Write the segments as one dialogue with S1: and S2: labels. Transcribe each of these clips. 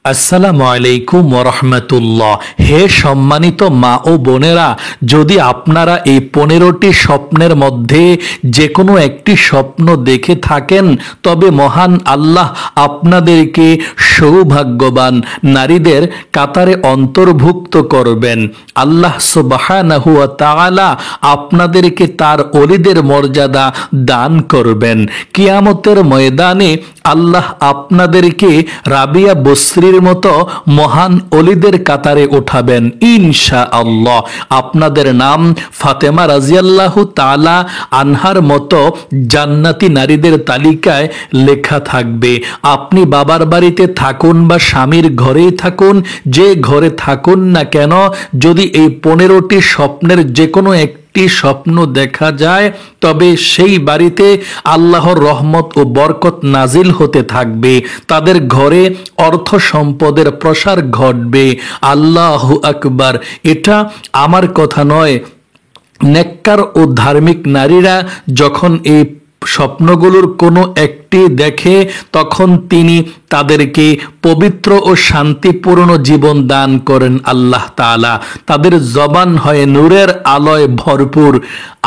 S1: আসসালামু আলাইকুম ওরহমতুল্লাহ। হে সম্মানিত মা ও বোনেরা, যদি আপনারা এই 15টি স্বপ্নের মধ্যে যে কোনো একটি স্বপ্ন দেখে থাকেন, তবে মহান আল্লাহ আপনাদেরকে সৌভাগ্যবান নারীদের কাতারে অন্তর্ভুক্ত করবেন। আল্লাহ সুবহানাহু ওয়া তাআলা আপনাদেরকে তার ওলিদের মর্যাদা দান করবেন। কিয়ামতের ময়দানে আল্লাহ আপনাদেরকে রাবিয়া বসরির মতো মহান অলিদের কাতারে উঠাবেন ইনশাআল্লাহ। আপনাদের নাম ফাতেমা রাদিয়াল্লাহু তাআলা আনহার মতো জান্নাতি নারীদের তালিকায় লেখা থাকবে। আপনি বাবার বাড়িতে থাকুন বা স্বামীর ঘরেই থাকুন, যে ঘরে থাকুন না কেন, যদি এই 15টি স্বপ্নের যে কোনো একটি স্বপ্ন দেখা যায়, তবে সেই বাড়িতে আল্লাহর রহমত ও বরকত নাজিল হতে থাকবে। তাদের ঘরে অর্থ সম্পদের প্রসার ঘটবে। আল্লাহু আকবার। এটা আমার কথা নয়, নেককার ও ধার্মিক নারীরা যখন এই স্বপ্নগুলোর কোনো একটি দেখে, তখন তিনি তাদেরকে পবিত্র ও শান্তিপূর্ণ জীবন দান করেন আল্লাহ তাআলা। তাদের জবান হয় নূরের আলোয় ভরপুর।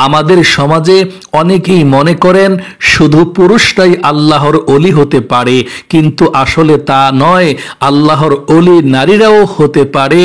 S1: আমাদের সমাজে অনেকেই মনে করেন শুধু পুরুষরাই আল্লাহর অলি হতে পারে, কিন্তু আসলে তা নয়, আল্লাহর অলি নারীরাও হতে পারে।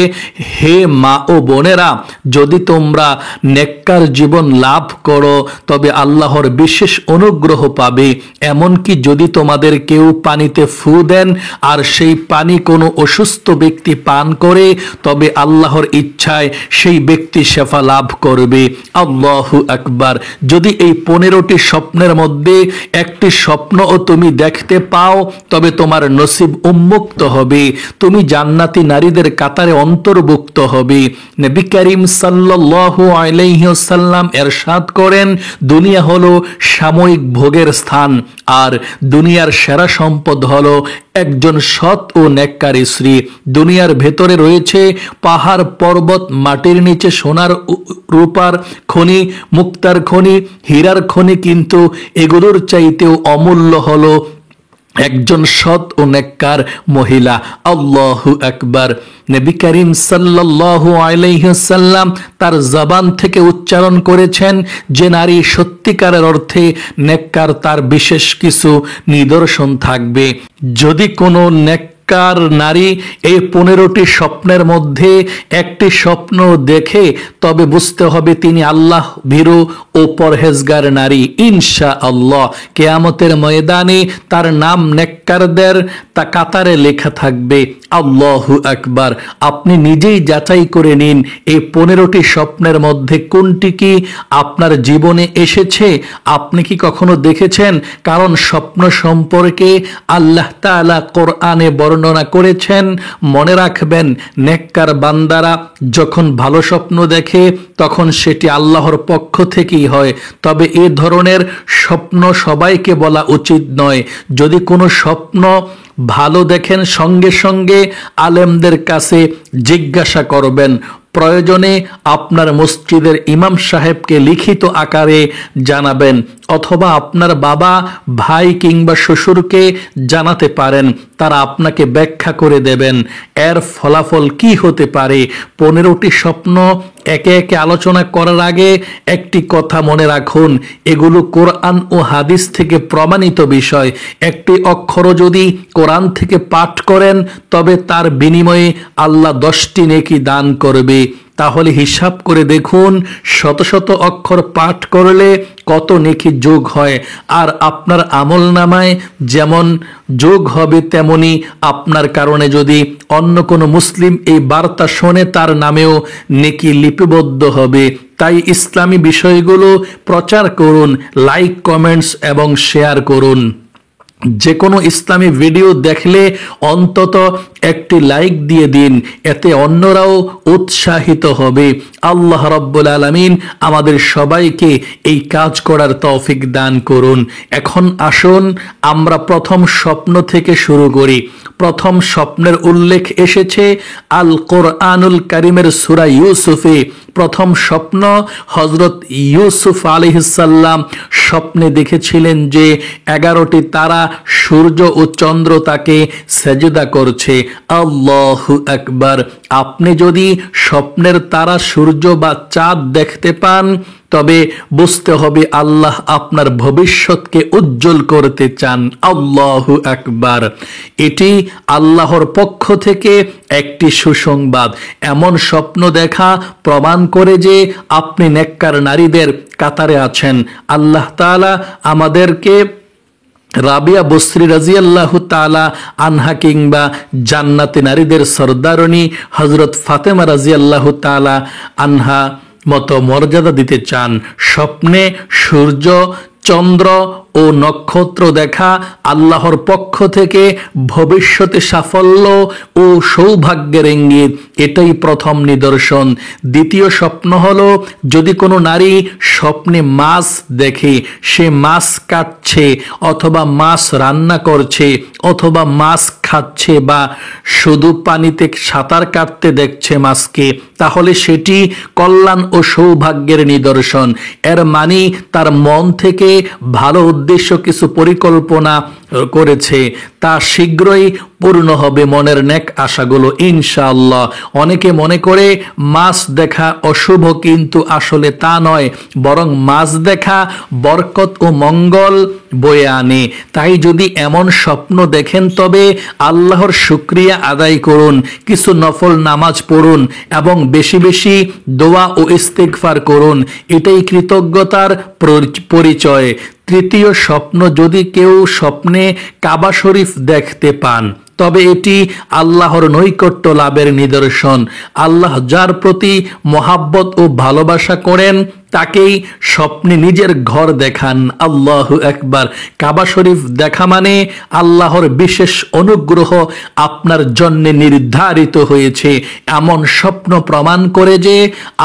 S1: হে মা ও বোনেরা, যদি তোমরা নেককার জীবন লাভ করো, তবে আল্লাহর বিশেষ অনুগ্রহ পাবে। এমনকি যদি তোমাদের কেউ পানিতে ফু দেন আর সেই পানি কোনো অসুস্থ ব্যক্তি পান করে, তবে আল্লাহর ইচ্ছায় সেই ব্যক্তি শেফা লাভ করবে। আল্লাহু আকবার। যদি এই 15টি স্বপ্নের মধ্যে একটি স্বপ্নও তুমি দেখতে পাও, তবে তোমার নসিব উন্মুক্ত হবে, তুমি জান্নাতি নারীদের কাতারে অন্তর্ভুক্ত হবে। নবী করিম সাল্লাল্লাহু আলাইহি ওয়াসাল্লাম ইরশাদ করেন, দুনিয়া হলো সাময়িক ভোগের স্থান, আর দুনিয়ার সেরা সম্পদ হলো একজন সৎ ও নেককার স্ত্রী। দুনিয়ার ভেতরে রয়েছে পাহাড় পর্বত, মাটির নিচে সোনার রূপার খনি, মুক্তার খনি, হীরার খনি, কিন্তু এগুলোর চাইতেও অমূল্য হলো একজন সৎ ও নেককার মহিলা। আল্লাহু আকবার। নবী করিম সাল্লাল্লাহু আলাইহি ওয়াসাল্লাম তার জবান থেকে উচ্চারণ করেছেন, যে নারী সত্যিকারের অর্থে নেককার, তার বিশেষ কিছু নিদর্শন থাকবে। যদি কোনো নেককার নারী এই 15টি স্বপ্নের মধ্যে একটি স্বপ্ন দেখে, তবে বুঝতে হবে তিনি আল্লাহ ভীরু ও পরহেজগার নারী ইনশাআল্লাহ। কিয়ামতের ময়দানে তার নাম নেককারদের তা কাতারে লেখা থাকবে। আল্লাহু আকবার। আপনি নিজেই যাচাই করে নিন, এই 15টি স্বপ্নের মধ্যে কোনটি কি আপনার জীবনে এসেছে, আপনি কি কখনো দেখেছেন? কারণ স্বপ্ন সম্পর্কে আল্লাহ তাআলা কোরআনে বর্ণনা করেছেন। মনে রাখবেন, নেককার বান্দারা যখন ভালো স্বপ্ন দেখে, তখন সেটি আল্লাহর পক্ষ থেকেই হয়। তবে এ ধরনের স্বপ্ন সবাইকে বলা উচিত নয়। যদি কোনো স্বপ্ন ভালো দেখেন, সঙ্গে সঙ্গে আলেমদের কাছে জিজ্ঞাসা করবেন। প্রয়োজনে আপনার মসজিদের ইমাম সাহেবকে লিখিত আকারে জানাবেন, অথবা আপনার বাবা, ভাই কিংবা শ্বশুরকে জানাতে পারেন। তারা আপনাকে ব্যাখ্যা করে দেবেন এর ফলাফল কি হতে পারে। 15টি স্বপ্ন একে একে আলোচনা করার আগে একটি কথা মনে রাখুন, এগুলো কোরআন ও হাদিস থেকে প্রমাণিত বিষয়। একটি অক্ষরও যদি কোরআন থেকে পাঠ করেন, তবে তার বিনিময়ে আল্লাহ 10টি নেকি দান করবে। তাহলে হিসাব করে দেখুন, শত শত অক্ষর পাঠ করলে কত নেকি যোগ হয়। আর আপনার আমলনামায় যেমন যোগ হবে, তেমনি আপনার কারণে যদি অন্য কোনো মুসলিম এই বার্তা শোনে, তার নামেও নেকি লিপিবদ্ধ হবে। তাই ইসলামী বিষয়গুলো প্রচার করুন, লাইক, কমেন্টস এবং শেয়ার করুন। যে কোনো ইসলামী ভিডিও দেখলে অন্তত একটি লাইক দিয়ে দিন, এতে অন্যরাও উৎসাহিত হবে। আল্লাহ রাব্বুল আলামিন আমাদের সবাইকে এই কাজ করার তৌফিক দান করুন। এখন আসুন আমরা প্রথম স্বপ্ন থেকে শুরু করি। প্রথম স্বপ্নের উল্লেখ এসেছে আল কোরআনুল কারীমের সূরা ইউসুফে প্রথম স্বপ্ন হযরত ইউসুফ আলাইহিসসালাম স্বপ্নে দেখেছিলেন যে 11টি তারা, সূর্য ও চন্দ্র তাকে সেজদা করছে। আল্লাহু আকবার। আপনি যদি স্বপ্নের তারা, সূর্য বা চাঁদ দেখতে পান তবে বুঝতে হবে আল্লাহ আপনার ভবিষ্যৎকে উজ্জ্বল করতে চান। আল্লাহু আকবার। এটি আল্লাহর পক্ষ থেকে একটি সুসংবাদ। এমন স্বপ্ন দেখা প্রমাণ করে যে আপনি নেককার নারীদের কাতারে আছেন। আল্লাহ তাআলা আমাদেরকে রাবিয়া বসরি রাদিয়াল্লাহু তাআলা আনহা কিংবা জান্নাতি নারীদের সরদারণী হযরত ফাতেমা রাদিয়াল্লাহু তাআলা আনহা মতো মর্যাদা দিতে চান। স্বপ্নে সূর্য, চন্দ্র ও নক্ষত্র দেখা আল্লাহর পক্ষ থেকে ভবিষ্যতে সাফল্য ও সৌভাগ্যের ইঙ্গিত। এটাই প্রথম নিদর্শন। দ্বিতীয় স্বপ্ন হলো যদি কোনো নারী স্বপ্নে মাছ দেখে, সে মাছ কাটছে অথবা মাছ রান্না করছে অথবা মাছ খাচ্ছে বা শুধু পানিতে সাঁতার কাটতে দেখছে মাছকে, তাহলে সেটি কল্যাণ ও সৌভাগ্যের নিদর্শন। এর মানে তার মন থেকে ভালো উদ্দেশ্য কিছু পরিকল্পনা করেছে, তা শীঘ্রই পূর্ণ হবে মনের নেক আশাগুলো ইনশাআল্লাহ। অনেকে মনে করে মাছ দেখা অশুভ, কিন্তু আসলে তা নয়, বরং মাছ দেখা বরকত ও মঙ্গল বয়ে আনে। তাই যদি এমন স্বপ্ন দেখেন তবে আল্লাহর শুকরিয়া আদায় করুন, কিছু নফল নামাজ পড়ুন এবং বেশি বেশি দোয়া ও ইস্তিগফার করুন। এটাই কৃতজ্ঞতার পরিচয়। তৃতীয় স্বপ্ন যদি কেউ স্বপ্নে কাবা শরীফ দেখতে পান তবে এটি আল্লাহর নৈকট্য লাভের নিদর্শন। আল্লাহ যার প্রতি মহাব্বত ও ভালোবাসা করেন তাকেই স্বপ্নে নিজের ঘর দেখান। আল্লাহু আকবার। কাবা শরীফ দেখা মানে আল্লাহর বিশেষ অনুগ্রহ আপনার জন্য নির্ধারিত হয়েছে এমন স্বপ্ন প্রমাণ করে যে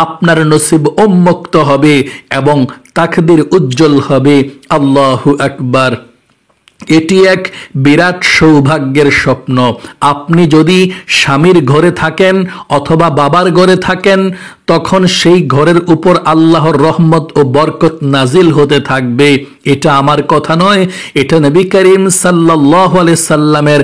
S1: আপনার নসিব উন্মুক্ত হবে এবং তাকদীর উজ্জ্বল হবে। আল্লাহু আকবার। এটি এক বিরাট সৌভাগ্যের স্বপ্ন। আপনি যদি স্বামীর ঘরে থাকেন অথবা বাবার ঘরে থাকেন তখন সেই ঘরের উপর আল্লাহর রহমত ও বরকত নাজিল হতে থাকবে। এটা আমার কথা নয়, এটা নবী করিম সাল্লাল্লাহু আলাইহি সাল্লামের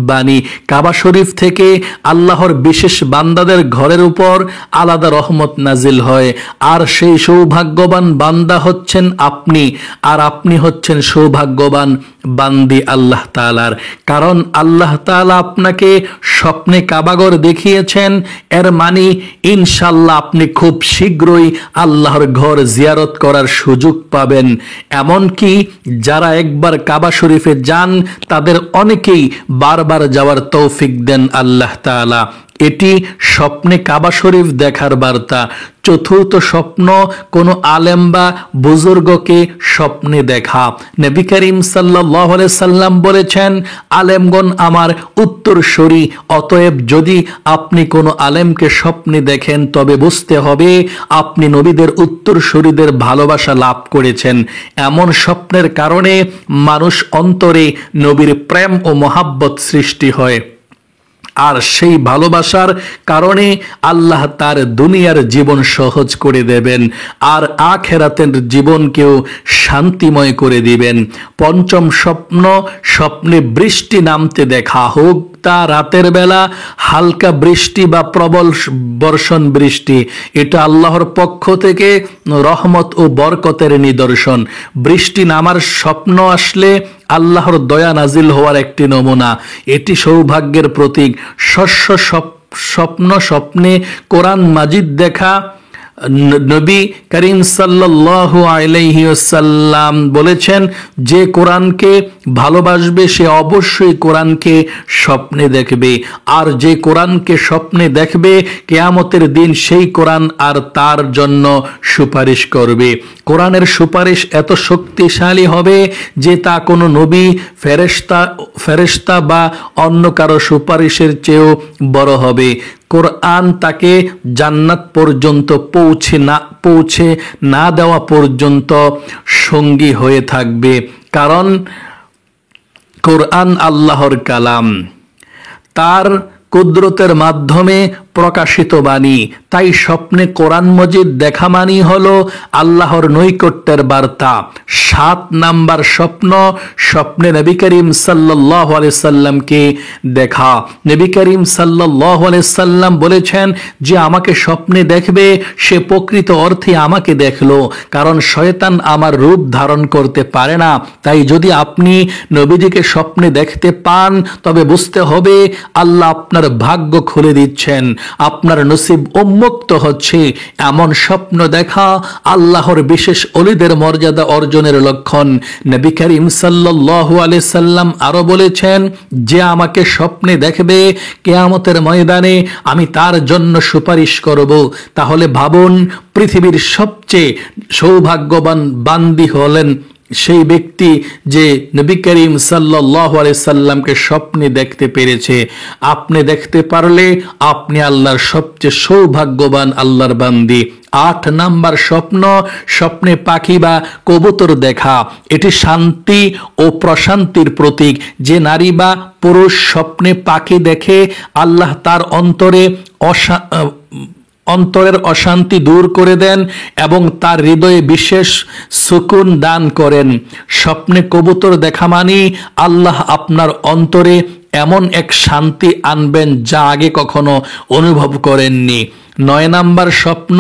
S1: বাণী। কাবা শরীফ থেকে আল্লাহর বিশেষ বান্দাদের ঘরের উপর আলাদা রহমত নাজিল হয়, আর সেই সৌভাগ্যবান বান্দা হচ্ছেন আপনি, আর আপনি হচ্ছেন সৌভাগ্যবান বান্দি আল্লাহ তাআলার। কারণ আল্লাহ তাআলা আপনাকে স্বপ্নে কাবাঘর দেখিয়েছেন, এর মানে ইনশাআল্লাহ আপনি খুব শীঘ্রই আল্লাহর ঘর জিয়ারত করার সুযোগ পাবেন। এমনকি যারা একবার কাবা শরীফে যান তাদের অনেকেই বারবার যাওয়ার তৌফিক দেন আল্লাহ তাআলা। এটি স্বপ্নে কাবা শরীফ দেখার বার্তা। চতুর্থ স্বপ্ন কোনো আলেম বা বুজুর্গকে স্বপ্নে দেখা। নবী করিম সাল্লাল্লাহু আলাইহি সাল্লাম বলেছেন, আলেমগণ আমার উত্তরসূরি, অতএব যদি আপনি কোনো আলেমকে স্বপ্নে দেখেন তবে বুঝতে হবে আপনি নবীদের উত্তরসূরিদের ভালোবাসা লাভ করেছেন। এমন স্বপ্নের কারণে মানুষ অন্তরে নবীর প্রেম ও মহাব্বত সৃষ্টি হয়, আর সেই ভালোবাসার কারণে আল্লাহ তার দুনিয়ার জীবন সহজ করে দেবেন আর আখিরাতের জীবনকেও শান্তিময় করে দিবেন। পঞ্চম স্বপ্ন, স্বপ্নে বৃষ্টি নামতে দেখা, হোক তা রাতের বেলা হালকা বৃষ্টি বা প্রবল বর্ষণ বৃষ্টি। এটা আল্লাহর পক্ষ থেকে রহমত ও বরকতের নিদর্শন। বৃষ্টি নামার স্বপ্ন আসলে আল্লাহর দয়া নাজিল হওয়ার একটি নমুনা। এটি সৌভাগ্যের প্রতীক। স্বপ্নে কোরআন মাজিদ দেখা। নবী করিম সাল্লাল্লাহু আলাইহি ওয়াসাল্লাম বলেছেন, যে কোরআনকে ভালোবাসবে সে অবশ্যই কোরআনকে স্বপ্নে দেখবে, আর যে কোরআনকে স্বপ্নে দেখবে কিয়ামতের দিন সেই কোরআন আর তার জন্য সুপারিশ করবে। কোরআনের সুপারিশ এত শক্তিশালী হবে যে তা কোনো নবী, ফেরেশতা বা অন্য কারো সুপারিশের চেয়েও বড় হবে। কোরআন তাকে জান্নাত পর্যন্ত পৌঁছে না দেওয়া পর্যন্ত সঙ্গী হয়ে থাকবে, কারণ কোরআন আল্লাহর কালাম। তার কুদরতের মাধ্যমে প্রকাশিত বাণী। তাই স্বপ্নে কোরআন মজিদ দেখা মানেই হলো আল্লাহর নৈকট্যের বার্তা। 7 নাম্বার স্বপ্ন, স্বপ্নে নবী করিম সাল্লাল্লাহু আলাইহি সাল্লামকে দেখা। নবী করিম সাল্লাল্লাহু আলাইহি সাল্লাম বলেছেন, যে আমাকে স্বপ্নে দেখবে সে প্রকৃত অর্থে আমাকে দেখলো, কারণ শয়তান আমার রূপ ধারণ করতে পারে না। তাই যদি আপনি নবীজিকে স্বপ্নে দেখতে পান তবে বুঝতে হবে আল্লাহ আপনার ভাগ্য খুলে দিচ্ছেন, আপনার নসিব উন্মুক্ত হচ্ছে। এমন স্বপ্ন দেখা আল্লাহর বিশেষ ওলিদের মর্যাদা অর্জনের লক্ষণ। নবী করিম সাল্লাল্লাহু আলাইহি সাল্লাম আরো বলেছেন, যে আমাকে স্বপ্নে দেখবে কিয়ামতের ময়দানে আমি তার জন্য সুপারিশ করব। তাহলে ভাবুন, পৃথিবীর সবচেয়ে সৌভাগ্যবান বান্দি হলেন সেই ব্যক্তি যে নবী করিম সাল্লাল্লাহু আলাইহি সাল্লামকে স্বপ্নে দেখতে পেরেছে। আপনি দেখতে পারলে আপনি আল্লাহর সবচেয়ে সৌভাগ্যবান আল্লাহর বান্দি। 8 নাম্বার স্বপ্ন, স্বপ্নে পাখি বা কবুতর দেখা। এটি শান্তি ও প্রশান্তির প্রতীক। যে নারী বা পুরুষ স্বপ্নে পাখি দেখে আল্লাহ তার অন্তরের অশান্তি দূর করে দেন এবং তার হৃদয়ে বিশেষ সুকুন দান করেন। স্বপ্নে কবুতর দেখা মানে আল্লাহ আপনার অন্তরে এমন এক শান্তি আনবেন যা আগে কখনো অনুভব করেননি। 9 নাম্বার স্বপ্ন,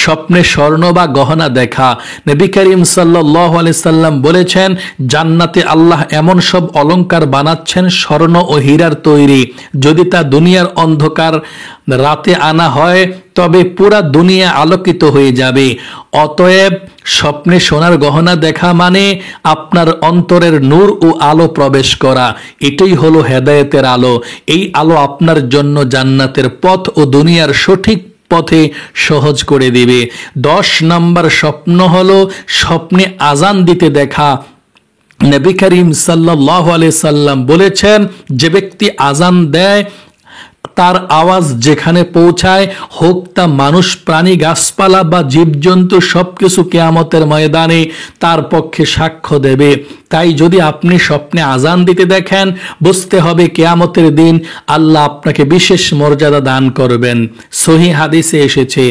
S1: স্বপ্নে স্বর্ণ বা গহনা দেখা। নবী করিম সাল্লাল্লাহু আলাইহি সাল্লাম বলেছেন, জান্নাতে আল্লাহ এমন সব অলংকার বানাচ্ছেন স্বর্ণ ও হীরার তৈরি, যদি তা দুনিয়ার অন্ধকার রাতে আনা হয় তবে পুরা দুনিয়া আলোকিত হয়ে যাবে। অতএব স্বপ্নে সোনার গহনা দেখা মানে আপনার অন্তরের নূর ও আলো প্রবেশ করা। এটাই হলো হেদায়েতের আলো। এই আলো আপনার জন্য জান্নাতের পথ ও দুনিয়ার সঠিক পথে সহজ করে দিবে। 10 নাম্বার স্বপ্ন হলো স্বপ্নে আজান দিতে দেখা। নবী করিম সাল্লাল্লাহু আলাইহি সাল্লাম বলেছেন, যে ব্যক্তি আজান দেয় তার আওয়াজ যেখানে পৌঁছায়, হোক তা মানুষ, প্রাণী, গাছপালা বা জীবজন্তু, সবকিছু কিয়ামতের ময়দানে তার পক্ষে সাক্ষ্য দেবে। তাই যদি আপনি স্বপ্নে আজান দিতে দেখেন, বুঝতে হবে কিয়ামতের দিন আল্লাহ আপনাকে বিশেষ মর্যাদা দান করবেন। সহিহ হাদিসে এসেছে,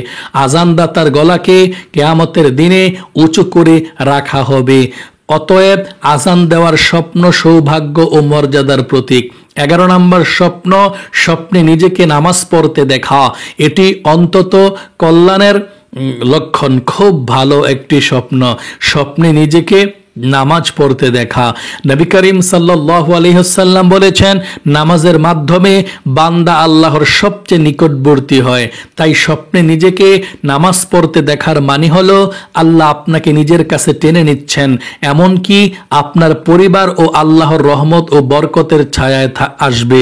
S1: আজানদাতার গলাকে কিয়ামতের দিনে উঁচু করে রাখা হবে। অতএব আজান দেওয়ার স্বপ্ন সৌভাগ্য ও মর্যাদার প্রতীক। 11 নম্বর স্বপ্ন, স্বপ্নে নিজেকে নামাজ পড়তে দেখা। এটি অন্তত কল্যাণের লক্ষণ। খুব ভালো একটি স্বপ্ন, স্বপ্নে নিজেকে নামাজ পড়তে দেখা। নবী করিম সাল্লাল্লাহু আলাইহি ওয়াসাল্লাম বলেছেন, নামাজের মাধ্যমে বান্দা আল্লাহর সবচেয়ে নিকটবর্তী হয়। তাই স্বপ্নে নিজেকে নামাজ পড়তে দেখার মানে হলো আল্লাহ আপনাকে নিজের কাছে টেনে নিচ্ছেন, এমনকি আপনার পরিবার ও আল্লাহর রহমত ও বরকতের ছায়ায় আসবে।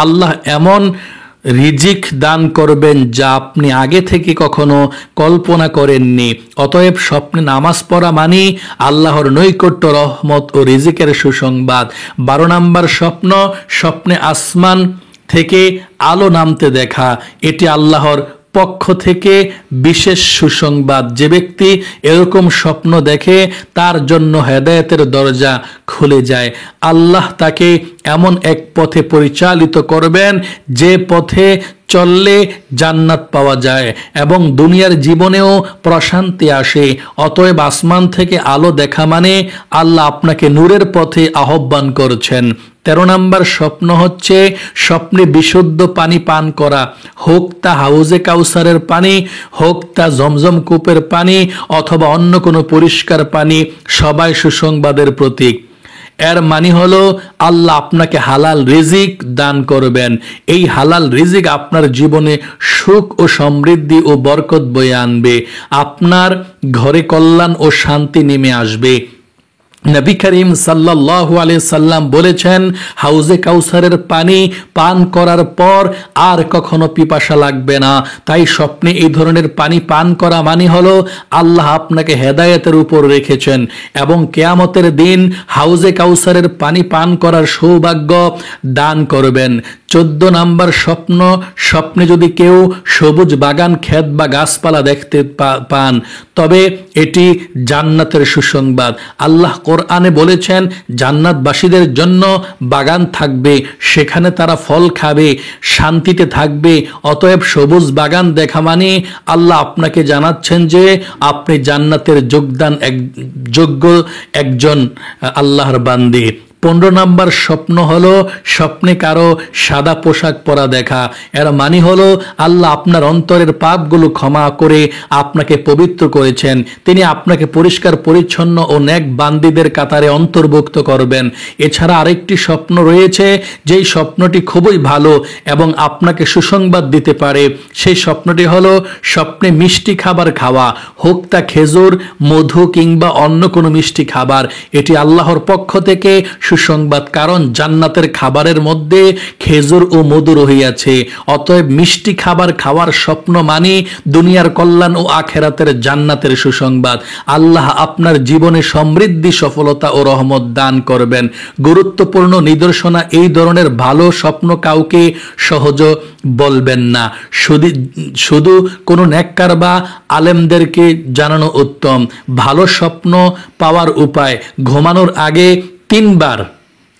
S1: আল্লাহ এমন রিজিক দান করবেন যা আপনি আগে থেকে কখনো কল্পনা করেননি। অতএব স্বপ্নে নামাজ পড়া মানে আল্লাহর নৈকট্য, রহমত ও রিজিকের সুসংবাদ। 12 নম্বর স্বপ্ন, স্বপ্নে আসমান থেকে আলো নামতে দেখা। এটি আল্লাহর পক্ষ থেকে বিশেষ সুসংবাদ। যে ব্যক্তি এরকম স্বপ্ন দেখে তার জন্য হেদায়েতের দরজা খুলে যায়। আল্লাহ তাকে এমন এক পথে পরিচালিত করবেন যে পথে চললে জান্নাত পাওয়া যায় এবং দুনিয়ার জীবনেও প্রশান্তি আসে। অতএব আসমান থেকে আলো দেখা মানে আল্লাহ আপনাকে নূরের পথে আহ্বান করছেন। 13 নম্বর স্বপ্ন হচ্ছে স্বপ্নে বিশুদ্ধ পানি পান করা। হোক তা হাউজে কাউসারের পানি, হোক তা জমজম কূপের পানি অথবা অন্য কোনো পরিষ্কার পানি, সবাই সুসংবাদের প্রতীক। এর মানে হলো আল্লাহ আপনাকে হালাল রিজিক দান করবেন। এই হালাল রিজিক আপনার জীবনে সুখ ও সমৃদ্ধি ও বরকত বয়ে আনবে। আপনার ঘরে কল্যাণ ও শান্তি নেমে আসবে। নবী করিম সাল্লাল্লাহু আলাইহি সাল্লাম বলেছেন, হাউজে কাউসারের পানি পান করার পর আর কখনো পিপাসা লাগবে না। তাই স্বপ্নে এই ধরনের পানি পান করা মানে হলো আল্লাহ আপনাকে হেদায়েতের উপর রেখেছেন এবং কিয়ামতের দিন হাউজে কাউসারের পানি পান করার সৌভাগ্য দান করবেন। 14 নাম্বার স্বপ্ন, স্বপ্নে যদি কেউ সবুজ বাগান, ক্ষেত বা গাছপালা দেখতে পান তবে এটি জান্নাতের সুসংবাদ। আল্লাহ কোরআনে বলেছেন জান্নাতবাসীদের জন্য বাগান থাকবে, সেখানে তারা ফল খাবে, শান্তিতে থাকবে। অতএব সবুজ বাগান দেখা মানে আল্লাহ আপনাকে জানাচ্ছেন যে আপনি জান্নাতের যোগ্য একজন আল্লাহর বান্দী। 15 নাম্বার স্বপ্ন হলো স্বপ্নে কারো সাদা পোশাক পরা দেখা। এর মানে হলো আল্লাহ আপনার অন্তরের পাপগুলো ক্ষমা করে আপনাকে পবিত্র করেছেন। তিনি আপনাকে পরিষ্কার পরিচ্ছন্ন ও নেক বান্দীদের কাতারে অন্তর্ভুক্ত করবেন। এছাড়া আরেকটি স্বপ্ন রয়েছে, যেই স্বপ্নটি খুবই ভালো এবং আপনাকে সুসংবাদ দিতে পারে। সেই স্বপ্নটি হলো স্বপ্নে মিষ্টি খাবার খাওয়া, হোক তা খেজুর, মধু কিংবা অন্য কোনো মিষ্টি খাবার। এটি আল্লাহর পক্ষ থেকে সুসংবাদ, কারণ জান্নাতের খাবারের মধ্যে খেজুর ও মধু রহিয়াছে। অতএব মিষ্টি খাবার খাওয়ার স্বপ্ন মানে দুনিয়ার কল্যাণ ও আখেরাতের জান্নাতের সুসংবাদ। আল্লাহ আপনার জীবনে সমৃদ্ধি, সফলতা ও রহমত দান করবেন। গুরুত্বপূর্ণ নিদর্শনা, এই ধরনের ভালো স্বপ্ন কাউকে সহজ বলবেন না, শুধু কোনো নেককার বা আলেমদেরকে জানানো উত্তম। ভালো স্বপ্ন পাওয়ার উপায়: ঘুমানোর আগে 3 বার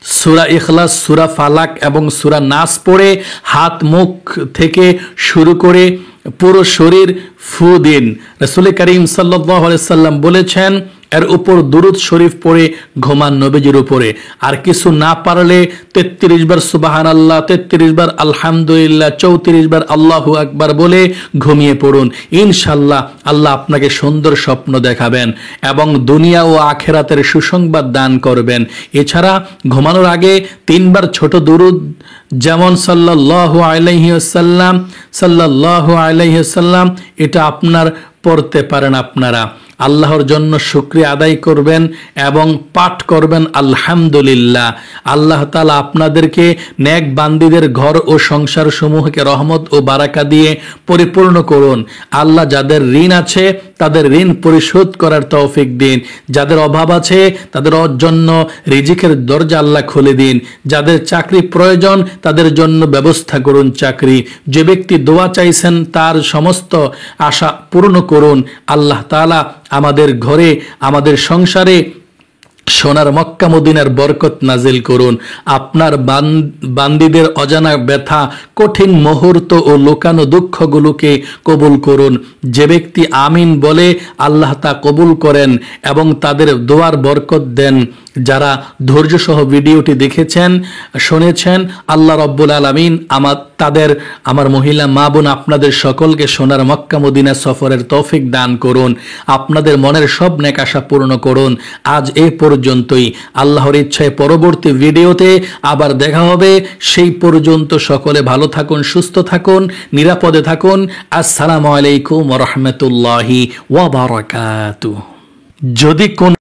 S1: সূরা ইখলাস, সূরা ফালাক এবং সূরা নাস পড়ে হাত মুখ থেকে শুরু করে পুরো শরীর ফু দিন। রাসূল করিম সাল্লাল্লাহু আলাইহি সাল্লাম বলেছেন এর উপর দুরূদ শরীফ পড়ে ঘুমান নবীজির উপরে। আর কিছু না পারলে 33 বার সুবহানাল্লাহ, 33 বার আলহামদুলিল্লাহ, 34 বার আল্লাহু আকবার বলে ঘুমিয়ে পড়ুন। ইনশাআল্লাহ আল্লাহ আপনাকে সুন্দর স্বপ্ন দেখাবেন এবং দুনিয়া ও আখেরাতের সুসংবাদ দান করবেন। এছাড়া ঘুমানোর আগে 3 বার ছোট দুরূদ, যেমন সাল্লাল্লাহু আলাইহি ওয়াসাল্লাম, সাল্লাল্লাহু আলাইহি ওয়াসাল্লাম, এটা আপনার পড়তে পারেন। আপনারা আল্লাহর জন্য শুকরিয়া আদায় করবেন এবং পাঠ করবেন আলহামদুলিল্লাহ। আল্লাহ তাআলা আপনাদেরকে নেক বান্দীদের ঘর ও সংসার সমূহকে রহমত ও বারাকা দিয়ে পরিপূর্ণ করুন। আল্লাহ যাদের ঋণ আছে তাদের ঋণ পরিশোধ করার তৌফিক দিন। যাদের অভাব আছে তাদের জন্য রিজিকের দরজা আল্লাহ খুলে দিন। যাদের চাকরি প্রয়োজন তাদের জন্য ব্যবস্থা করুন চাকরি। যে ব্যক্তি দোয়া চাইছেন তার সমস্ত আশা পূর্ণ করুন। আল্লাহ তাআলা আমাদের ঘরে, আমাদের সংসারে সোনার মক্কা মদিনার বরকত নাজিল করুন। আপনার বান্দীদের অজানা ব্যথা, কঠিন মুহূর্ত ও লুকানো দুঃখগুলোকে কবুল করুন। যে ব্যক্তি আমিন বলে আল্লাহ তা কবুল করেন এবং তাদের দোয়ার বরকত দেন। যারা ধৈর্য সহ ভিডিওটি দেখেছেন, শুনেছেন, আল্লাহ রব্বুল আলামিন আমার মহিলা মা বোন আপনাদের সকলকে সোনার মক্কা মদিনা সফরের তৌফিক দান করুন। আপনাদের মনের সব নেক আশা পূর্ণ করুন। আজ এই পর্যন্তই। আল্লাহর ইচ্ছায় পরবর্তী ভিডিওতে আবার দেখা হবে। সেই পর্যন্ত সকলে ভালো থাকুন, সুস্থ থাকুন, নিরাপদে থাকুন। আসসালামু আলাইকুম ওয়া রাহমাতুল্লাহি ওয়া বারাকাতুহু। যদি কোন